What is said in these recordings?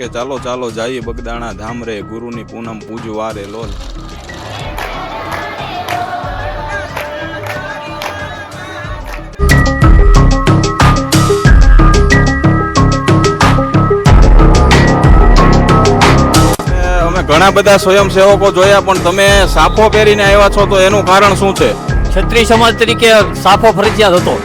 કે ચાલો ચાલો જઈએ બગદાણા ધામ રે, ગુરુની પૂનમ પૂજવા રે લોલ. અમે ઘણા બધા સ્વયંસેવકો જોયા, પણ તમે સાફો પહેરીને આવ્યા છો, તો એનું કારણ શું છે? ક્ષત્રિય સમાજ તરીકે સાફો ફરજિયાત હતો.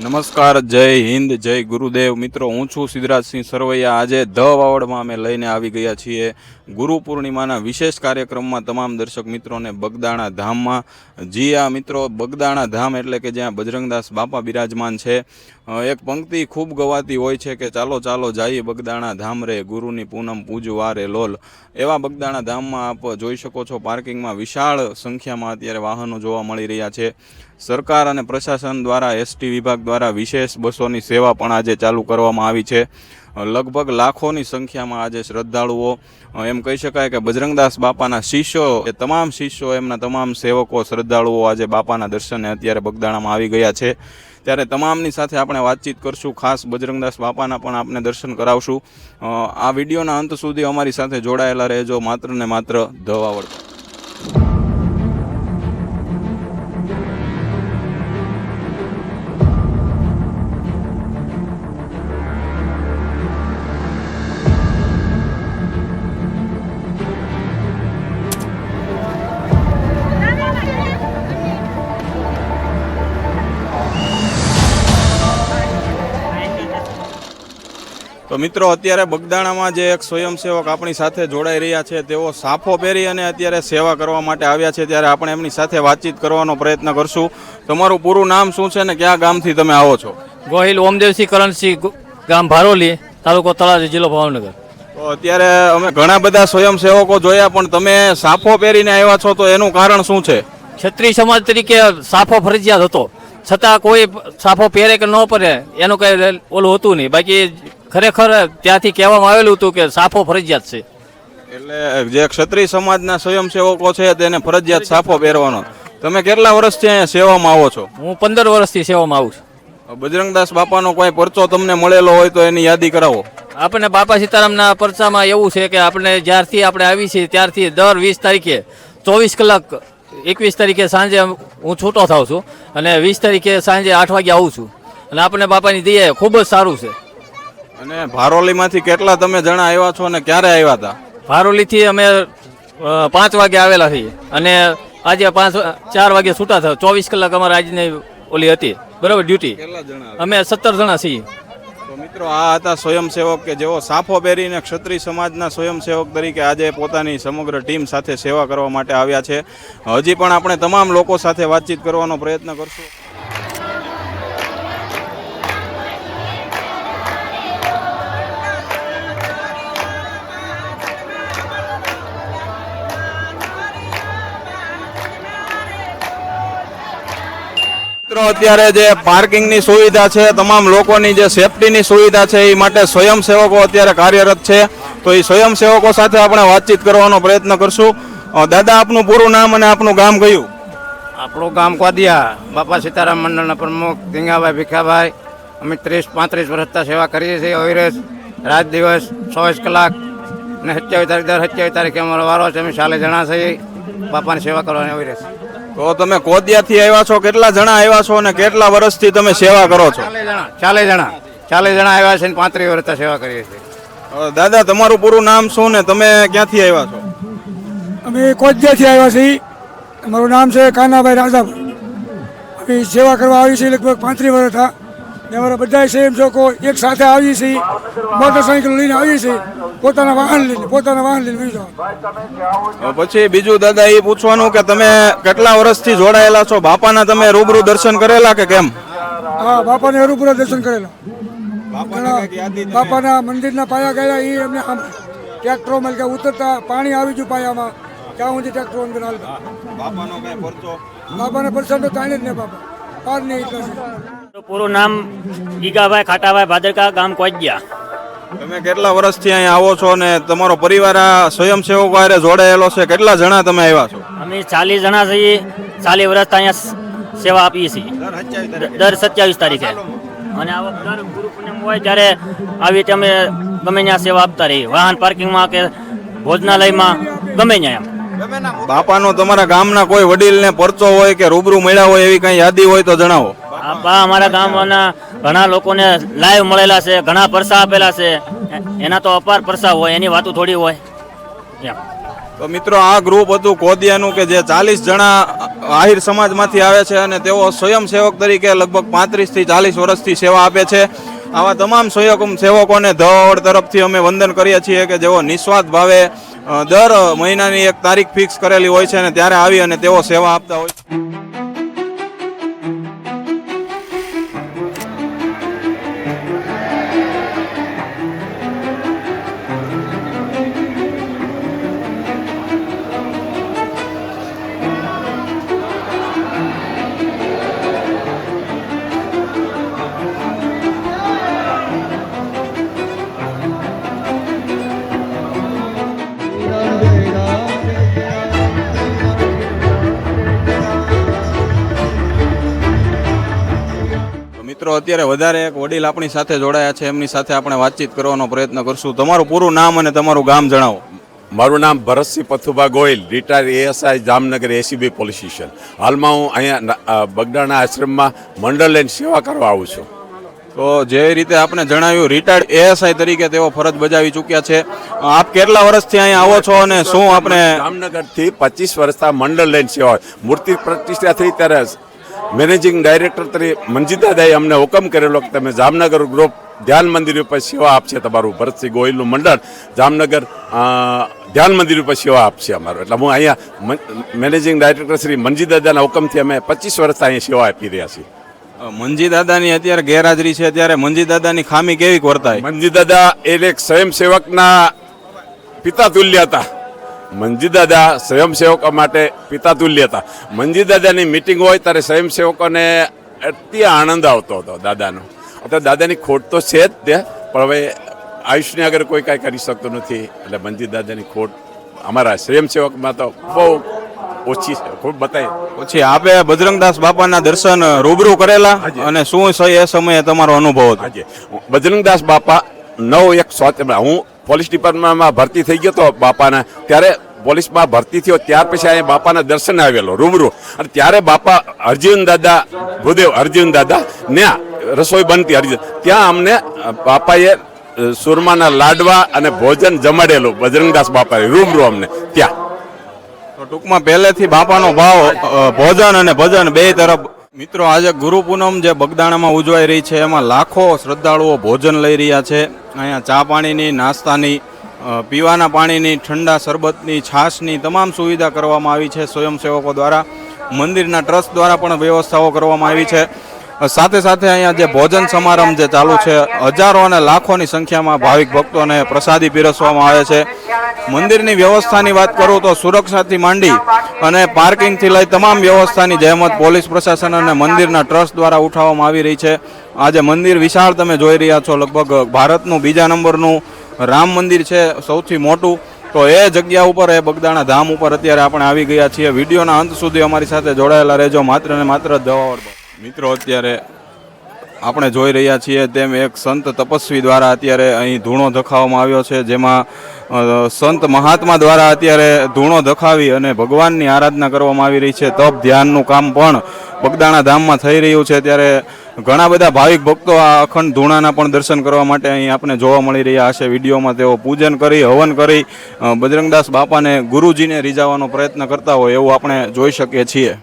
નમસ્કાર, જય હિન્દ, જય ગુરુદેવ. મિત્રો, હું છું સિદ્ધરાજસિંહ સરવૈયા. આજે ધ વાવડમાં અમે લઈને આવી ગયા છીએ ગુરુ પૂર્ણિમાના વિશેષ કાર્યક્રમમાં તમામ દર્શક મિત્રોને બગદાણા ધામમાં. જી આ મિત્રો, બગદાણા ધામ એટલે કે જ્યાં બજરંગદાસ બાપા બિરાજમાન છે. એક પંક્તિ ખૂબ ગવાતી હોય છે કે ચાલો ચાલો જઈએ બગદાણા ધામ રે, ગુરુની પૂનમ પૂજવા રે લોલ. એવા બગદાણા ધામમાં આપ જોઈ શકો છો, પાર્કિંગમાં વિશાળ સંખ્યામાં અત્યારે વાહનો જોવા મળી રહ્યા છે. સરકાર અને પ્રશાસન દ્વારા, એસટી વિભાગ દ્વારા વિશેષ બસોની સેવા પણ આજે ચાલુ કરવામાં આવી છે. લગભગ લાખોની સંખ્યામાં આજે શ્રદ્ધાળુઓ, એમ કહી શકાય કે બજરંગદાસ બાપાના શિષ્યો, એ તમામ શિષ્યો, એમના તમામ સેવકો, શ્રદ્ધાળુઓ આજે બાપાના દર્શને અત્યારે બગદાણામાં આવી ગયા છે. ત્યારે તમામની સાથે આપણે વાતચીત કરશું. ખાસ બજરંગદાસ બાપાના પણ આપણે દર્શન કરાવશું. આ વિડીયોના અંત સુધી અમારી સાથે જોડાયેલા રહેજો. માત્ર ને માત્ર ધ વાવડ. તો મિત્રો, અત્યારે બગદાણામાં જે એક સ્વયંસેવક આપણી સાથે જોડાઈ રહ્યા છે, તેઓ સાફો પહેરી અને અત્યારે સેવા કરવા માટે આવ્યા છે. ત્યારે આપણે એમની સાથે વાતચીત કરવાનો પ્રયત્ન કરશું. તમારું પૂરું નામ શું છે ને કયા ગામથી તમે આવો છો? ગોહિલ ઓમદેવસિંહ કરણસિંહ, ગામ ભારોલી, તાલુકો તળાજા, જિલ્લો ભાવનગર. તો અત્યારે અમે ઘણા બધા સ્વયંસેવકો જોયા, પણ તમે સાફો પહેરીને આવ્યા છો, તો એનું કારણ શું છે? ક્ષત્રિય સમાજ તરીકે સાફો ફરજિયાત હતો, છતાં કોઈ સાફો પહેરે કે ન પહેરે એનું કઈ ઓલું હતું નહીં. બાકી ખરેખર ત્યાંથી કહેવામાં આવેલું હતું કે સાફો ફરજિયાત છે. એટલે જે ક્ષત્રિય સમાજના સ્વયંસેવકો છે તેને ફરજિયાત સાફો પહેરવાનો. તમે કેટલા વર્ષથી અહીંયા સેવામાં આવો છો? હું 15 વર્ષથી સેવામાં આવું છું. બજરંગદાસ બાપાનો કોઈ પરચો તમને મળેલો હોય તો એની યાદી કરાવો. આપણે બાપા સીતારામના પરચામાં એવું છે કે આપણે જ્યારથી આપણે આવી છીએ ત્યારથી દર 20 તારીખે 24 કલાક, 21 તારીખે સાંજે હું છૂટો થાઉં છું અને 20 તારીખે સાંજે 8 વાગે આવું છું. અને આપણે બાપાની દયા ખૂબ જ સારું છે. અને ભારોલીમાંથી કેટલા તમે જણા આવ્યા છો અને ક્યારે આવ્યા હતા? ભારોલીથી અમે 5 વાગે આવેલા છીએ અને આજે 4 વાગે છૂટા થયા. 24 કલાક અમારે આજની ઓલી હતી, બરાબર, ડ્યુટી. કેટલા જણા? અમે 17 જણા છીએ. તો મિત્રો, આ હતા સ્વયંસેવક કે જેઓ સાફો પહેરીને ક્ષત્રિય સમાજના સ્વયંસેવક તરીકે આજે પોતાની સમગ્ર ટીમ સાથે સેવા કરવા માટે આવ્યા છે. હજી પણ આપણે તમામ લોકો સાથે વાતચીત કરવાનો પ્રયત્ન કરશું. મિત્રો, અત્યારે જે પાર્કિંગની સુવિધા છે, તમામ લોકોની જે સેફટીની સુવિધા છે, એ માટે સ્વયંસેવકો અત્યારે કાર્યરત છે. તો એ સ્વયંસેવકો સાથે આપણે વાતચીત કરવાનો પ્રયત્ન કરશું. દાદા, આપનું પૂરું નામ અને આપનું ગામ કયું? આપણું ગામ કોદિયા, બાપા સીતારામ મંડળના પ્રમુખ ધીંગાભાઈ ભીખાભાઈ. અમે 30-35 વર્ષથી સેવા કરીએ છીએ. અવિરત રાત દિવસ 24 કલાક. અને 27 તારીખે અમારો વારો છે. અમે 40 જણા છીએ બાપાની સેવા કરવાની અવિરત. તો તમે કોદિયાથી આવ્યા છો, કેટલા જણા આવ્યા છો અને કેટલા વર્ષથી તમે સેવા કરો છો? 40 જણા આવ્યા છે અને 35 વર્ષથી સેવા કરીએ છીએ. દાદા, તમારું પૂરું નામ શું ને તમે ક્યાંથી આવ્યા છો? અમે કોદિયાથી આવ્યા છીએ. મારું નામ છે કાનાભાઈ રાજાભાઈ. અમે સેવા કરવા આવી છીએ લગભગ 35 વર્ષ થયા. અમારા બધા સ્વયંસેવકો એક સાથે આવીએ છીએ, મોટરસાઇકલ લઈને આવીએ છીએ, પોતાના વાહન લઈને. પછી બીજું દાદા, એ પૂછવાનું કે તમે કેટલા વર્ષથી જોડાયેલા છો? બાપાના તમે રૂબરૂ દર્શન કરેલા કે કેમ? હા, બાપાને રૂબરૂ દર્શન કરેલા. બાપાના મંદિરના પાયા ગયા એ અમને ટ્રેક્ટરોમાં કે ઉતરતા પાણી આવી ગયું પાયામાં, ત્યાં સુધી ટ્રેક્ટરો અંદર હાલતા. બાપાનો કઈ પરચો? બાપાને પરસાદ તો તાણે જ ને બાપા પાર નહીં. પૂરું નામ ગીગાભાઈ ખાટાભાઈ ભાદરકા, ગામ કોજિયા. તમે કેટલા વર્ષથી અહીંયા આવો છો અને તમારો પરિવાર આ સ્વયંસેવકો હારે જોડાયેલો છે? કેટલા જણા તમે આવ્યા છો? અમે 40 જણા છીએ. 40 વર્ષ અહીંયા સેવા આપીએ છીએ દર 27 તારીખે. અને આવા દર ગુરુ પૂનમ હોય ત્યારે આવી રીતે અમે ગમે ત્યાં સેવા આપતા રહીએ. વાહન પાર્કિંગમાં કે ભોજનાલયમાં ગમે ત્યાં એમ. બાપાનો તમારા ગામના કોઈ વડીલને પરચો હોય કે રૂબરૂ મળ્યા હોય એવી કઈ યાદી હોય તો જણાવો. આ બા અમારા ગામના ઘણા લોકોને લાઈવ મળેલા છે, ઘણા પરસા આપેલા છે. એના તો અપાર પરસા હોય, એની વાતો થોડી હોય એમ. તો મિત્રો આ ગ્રુપ હતું કોદિયાનું કે જે 40 જણા આહિર સમાજમાંથી આવે છે અને તેઓ સ્વયંસેવક તરીકે લગભગ 35 થી 40 વર્ષથી સેવા આપે છે. આવા તમામ સેવકોને ધવાવડ તરફથી અમે વંદન કરીએ છીએ કે જેઓ નિસ્વાર્થ ભાવે દર મહિનાની એક તારીખ ફિક્સ કરેલી હોય છે અને ત્યારે આવી અને તેઓ સેવા આપતા હોય છે. મિત્રો અત્યારે વધારે એક વડીલ આપણી સાથે જોડાયા છે, એમની સાથે આપણે વાતચીત કરવાનો પ્રયત્ન કરશું. તમારું પૂરું નામ અને તમારું ગામ જણાવો. મારું નામ Bharatsinh Pathubha Gohil, retired ASI Jamnagar ACB police station. હાલમાં હું અહીંયા બગદાણા આશ્રમમાં મંડળ લઈને સેવા કરવા આવું છું. તો જે રીતે આપણે જણાવ્યું, રિટાયર્ડ ASI તરીકે તેઓ ફરજ બજાવી ચૂક્યા છે. આપ કેટલા વર્ષથી અહીંયા આવો છો અને શું આપણે? જામનગરથી 25 વર્ષથી મંડળ લઈને સેવા. મૂર્તિ પ્રતિષ્ઠા થઈ ત્યારે મેનેજિંગ ડાયરેક્ટર તરીકે મંજીદાદાએ અમને હુકમ કરેલો કે તમે જામનગર ગ્રુપ ધ્યાન મંદિર ઉપર સેવા આપશે. તમારું ભરતસિંહ ગોહિલનું મંડળ જામનગર ધ્યાન મંદિર ઉપર સેવા આપશે અમારું. એટલે હું અહીંયા મેનેજિંગ ડાયરેક્ટર શ્રી મંજીદાદાના હુકમથી અમે 25 વર્ષથી અહીંયા સેવા આપી રહ્યા છીએ. મંજી દાદાની અત્યારે ગેરહાજરી છે, ત્યારે મંજી દાદાની ખામી કેવી વર્તાય? મંજીદાદા એ એક સ્વયંસેવકના પિતા તુલ્ય હતા. મંજીદાદા સ્વયંસેવકો માટે પિતા તુલ્ય હતા. મંજીદાદાની મિટિંગ હોય ત્યારે સ્વયંસેવકોને અતિ આનંદ આવતો હતો દાદાનો. અત્યારે દાદાની ખોટ તો છે જ તે, પણ હવે આયુષની આગળ કોઈ કાંઈ કરી શકતું નથી. એટલે મંજીદાદાની ખોટ અમારા સ્વયંસેવકમાં તો બહુ ઓછી છે, ખૂબ બતાવી. પછી આપે બજરંગદાસ બાપાના દર્શન રૂબરૂ કરેલા અને શું છે એ સમયે તમારો અનુભવ હતો? આજે બજરંગદાસ બાપા 9/1 હું પોલીસ ડિપાર્ટમેન્ટમાં ભરતી થઈ ગયો હતો બાપાના. ત્યારે પોલીસમાં ભરતી થયો ત્યાર પછી અહીંયા બાપાના દર્શન આવેલો રૂબરૂ. અને ત્યારે બાપા અર્જુન દાદા, ભૂદેવ અર્જુન દાદા ત્યાં રસોઈ બનતી અર્જુન, ત્યાં અમને બાપાએ સુરમાના લાડવા અને ભોજન જમાડેલું બજરંગદાસ બાપાએ રૂબરૂ અમને ત્યાં. તો ટૂંકમાં પહેલેથી બાપાનો ભાવ ભોજન અને ભજન બે તરફ. મિત્રો આજે ગુરુ પૂનમ જે બગદાણામાં ઉજવાઈ રહી છે એમાં લાખો શ્રદ્ધાળુઓ ભોજન લઈ રહ્યા છે. અહીંયા ચા પાણીની, નાસ્તાની, પીવાના પાણીની, ઠંડા શરબતની, છાશની તમામ સુવિધા કરવામાં આવી છે સ્વયંસેવકો દ્વારા. મંદિરના ટ્રસ્ટ દ્વારા પણ વ્યવસ્થાઓ કરવામાં આવી છે. સાથે સાથે અહીંયા જે ભોજન સમારંભ જે ચાલુ છે, હજારો અને લાખોની સંખ્યામાં ભાવિક ભક્તોને પ્રસાદી પીરસવામાં આવે છે. મંદિરની વ્યવસ્થાની વાત કરું તો સુરક્ષાથી માંડી અને પાર્કિંગથી લઈ તમામ વ્યવસ્થાની જહેમત પોલીસ પ્રશાસન અને મંદિરના ટ્રસ્ટ દ્વારા ઉઠાવવામાં આવી રહી છે. આજે મંદિર વિશાળ તમે જોઈ રહ્યા છો, લગભગ ભારતનું 2જા નંબરનું રામ મંદિર છે, સૌથી મોટું. તો એ જગ્યા ઉપર, એ બગદાણા ધામ ઉપર અત્યારે આપણે આવી ગયા છીએ. વિડીયોના અંત સુધી અમારી સાથે જોડાયેલા રહેજો. માત્ર ને માત્ર ધવાવડ. મિત્રો અત્યારે આપણે જોઈ રહ્યા છીએ તેમ એક સંત તપસ્વી દ્વારા અત્યારે અહીં ધૂણો ધખાવવામાં આવ્યો છે, જેમાં સંત મહાત્મા દ્વારા અત્યારે ધૂણો ધખાવી અને ભગવાનની આરાધના કરવામાં આવી રહી છે. તપ ધ્યાનનું કામ પણ બગદાણા ધામમાં થઈ રહ્યું છે. ત્યારે ઘણા બધા ભાવિક ભક્તો આ અખંડ ધૂણાના પણ દર્શન કરવા માટે અહીં આપણે જોવા મળી રહ્યા હશે. વિડીયોમાં તેઓ પૂજન કરી, હવન કરી બજરંગદાસ બાપાને, ગુરુજીને રીઝવવાનો પ્રયત્ન કરતા હોય એવું આપણે જોઈ શકીએ છીએ.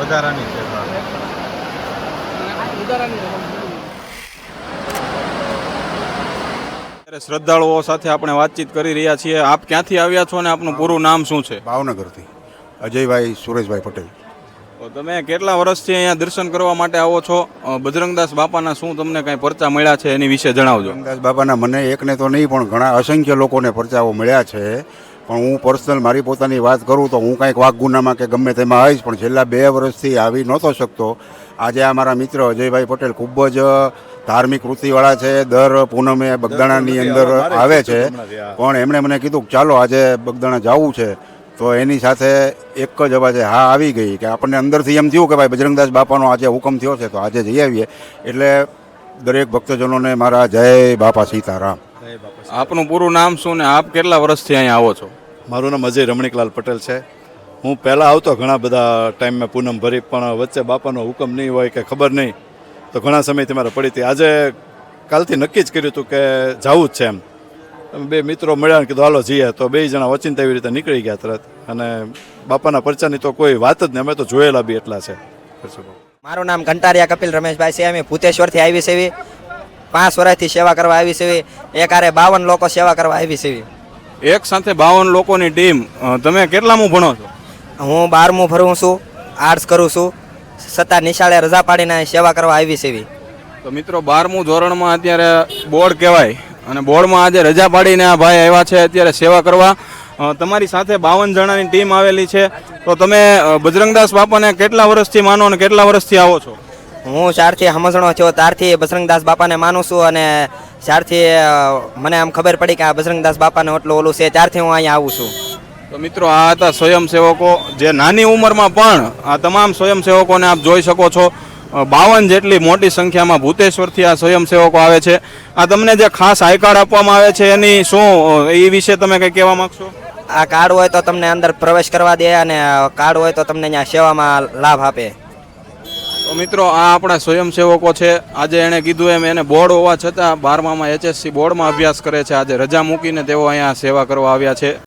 વધારાની છે. શ્રદ્ધાળુઓ સાથે આપણે વાતચીત કરી રહ્યા છીએ. આપ ક્યાંથી આવ્યા છો અને આપનું પૂરું નામ શું છે? ભાવનગરથી અજયભાઈ સુરેશભાઈ પટેલ. તો તમે કેટલા વર્ષથી અહીંયા દર્શન કરવા માટે આવો છો? બજરંગદાસ બાપાના શું તમને કાંઈ પરચા મળ્યા છે એની વિશે જણાવજો. બજરંગદાસ બાપાના મને એકને તો નહીં પણ ઘણા અસંખ્ય લોકોને પરચાઓ મળ્યા છે. પણ હું પર્સનલ મારી પોતાની વાત કરું તો હું કાંઈક વાઘ ગુનામાં કે ગમે તેમાં આવીશ, પણ છેલ્લા 2 વર્ષથી આવી નહોતો શકતો. આજે આ મારા મિત્ર અજયભાઈ પટેલ ખૂબ જ ધાર્મિક વૃત્તિવાળા છે. દર પૂનમે બગદાણાની અંદર આવે છે, પણ એમણે મને કીધું કે ચાલો આજે બગદાણા જવું છે. તો એની સાથે એક જ અવાજે હા આવી ગઈ કે આપણને અંદરથી એમ થયું કે ભાઈ બજરંગદાસ બાપાનો આજે હુકમ થયો છે તો આજે જઈ આવીએ. એટલે દરેક ભક્તજનોને મારા જય બાપા સીતારામ. આપનું પૂરું નામ શું ને આપ કેટલા વર્ષથી અહીંયા આવો છો? મારું નામ અજય રમણીકલાલ પટેલ છે. હું પહેલાં આવતો ઘણા બધા ટાઈમમાં પૂનમ ભરી, પણ વચ્ચે બાપાનો હુકમ નહીં હોય કે ખબર નહીં તો ઘણા સમયથી મારે પડી હતી. આજે કાલથી નક્કી જ કર્યું હતું કે જવું જ છે એમ. અમે 2 મિત્રો મળ્યા ને કીધું હાલો જઈએ, તો 2 જણા ઓચિંતા એવી રીતે નીકળી ગયા તરત. અને બાપાના પરચાની તો કોઈ વાત જ નહીં, અમે તો જોયેલા બી એટલા છે. મારું નામ કંટારિયા કપિલ રમેશભાઈ છે. અમે ભૂતેશ્વરથી આવી છે. 5 વર્ષથી સેવા કરવા આવી છે. એક આરે 52 લોકો સેવા કરવા આવી છે. એક સાથે 52 લોકોની ટીમ. તમે કેટલામું ભણો છો? હું 12મું ભરું છું, આર્ટ્સ કરું છું, છતાં નિશાળે રજા પાડીને સેવા કરવા આવી છે. તો મિત્રો 12મું ધોરણમાં અત્યારે બોર્ડ કહેવાય, અને બોર્ડમાં આજે રજા પાડીને આ ભાઈ આવ્યા છે અત્યારે સેવા કરવા. તમારી સાથે 52 જણાની ટીમ આવેલી છે. તો તમે બજરંગદાસ બાપાને કેટલા વર્ષથી માનો અને કેટલા વર્ષથી આવો છો? હું 4થી સમજણો થયો ત્યારથી બજરંગદાસ બાપાને માનું છું, અને 4થી મને આમ ખબર પડી કે આ બજરંગદાસ બાપાને એટલું ઓલું છે, ત્યારથી હું અહીંયા આવું છું. તો મિત્રો આ હતા સ્વયંસેવકો, જે નાની ઉંમરમાં પણ આ તમામ સ્વયંસેવકોને આપ જોઈ શકો છો. 52 જેટલી મોટી સંખ્યામાં ભૂતેશ્વરથી આ સ્વયંસેવકો આવે છે. આ તમને જે ખાસ આઈ કાર્ડ આપવામાં આવે છે એની શું એ વિશે તમે કંઈ કહેવા માંગશો? આ કાર્ડ હોય તો તમને અંદર પ્રવેશ કરવા દે, અને કાર્ડ હોય તો તમને અહીંયા સેવામાં લાભ આપે. તો મિત્રો આ આપણા સ્વયંસેવકો છે. આજે એણે કીધું એમ એને બોર્ડ હોવા છતાં 12મામાં HSC બોર્ડમાં અભ્યાસ કરે છે. આજે રજા મૂકીને તેઓ અહીંયા સેવા કરવા આવ્યા છે.